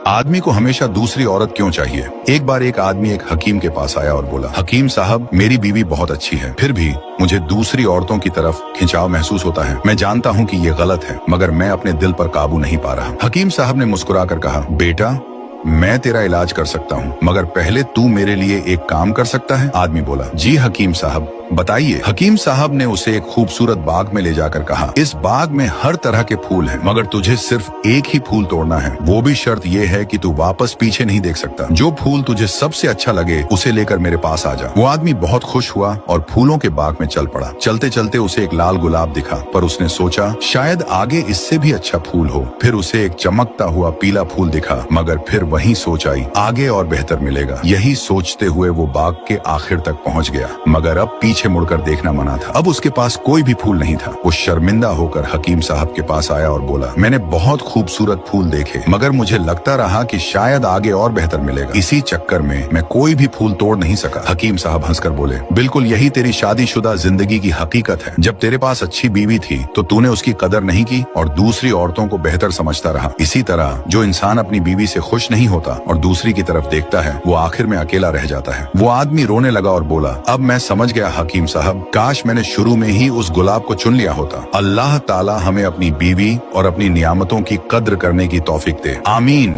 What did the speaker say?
आदमी को हमेशा दूसरी औरत क्यों चाहिए? एक बार एक आदमी एक हकीम के पास आया और बोला, हकीम साहब, मेरी बीवी बहुत अच्छी है, फिर भी मुझे दूसरी औरतों की तरफ खिंचाव महसूस होता है। मैं जानता हूँ कि ये गलत है, मगर मैं अपने दिल पर काबू नहीं पा रहा। हकीम साहब ने मुस्कुराकर कहा, बेटा, मैं तेरा इलाज कर सकता हूँ, मगर पहले तू मेरे लिए एक काम कर सकता है? आदमी बोला, जी हकीम साहब, बताइए। हकीम साहब ने उसे एक खूबसूरत बाग में ले जाकर कहा, इस बाग में हर तरह के फूल हैं, मगर तुझे सिर्फ एक ही फूल तोड़ना है। वो भी शर्त ये है कि तू वापस पीछे नहीं देख सकता। जो फूल तुझे सबसे अच्छा लगे उसे लेकर मेरे पास आ जा। वो आदमी बहुत खुश हुआ और फूलों के बाग में चल पड़ा। चलते चलते उसे एक लाल गुलाब दिखा, पर उसने सोचा शायद आगे इससे भी अच्छा फूल हो। फिर उसे एक चमकता हुआ पीला फूल दिखा, मगर फिर वही सोच आई, आगे और बेहतर मिलेगा। यही सोचते हुए वो बाग के आखिर तक पहुंच गया, मगर अब पीछे मुड़कर देखना मना था। अब उसके पास कोई भी फूल नहीं था। वो शर्मिंदा होकर हकीम साहब के पास आया और बोला, मैंने बहुत खूबसूरत फूल देखे, मगर मुझे लगता रहा कि शायद आगे और बेहतर मिलेगा। इसी चक्कर में मैं कोई भी फूल तोड़ नहीं सका। हकीम साहब हंसकर बोले, बिल्कुल यही तेरी शादीशुदा जिंदगी की हकीकत है। जब तेरे पास अच्छी बीवी थी तो तूने उसकी कदर नहीं की और दूसरी औरतों को बेहतर समझता रहा। इसी तरह जो इंसान अपनी बीवी से खुश नहीं होता और दूसरी की तरफ देखता है, वो आखिर में अकेला रह जाता है। वो आदमी रोने लगा और बोला, अब मैं समझ गया हकीम साहब, काश मैंने शुरू में ही उस गुलाब को चुन लिया होता। अल्लाह ताला हमें अपनी बीवी और अपनी नियामतों की कद्र करने की तौफीक दे। आमीन।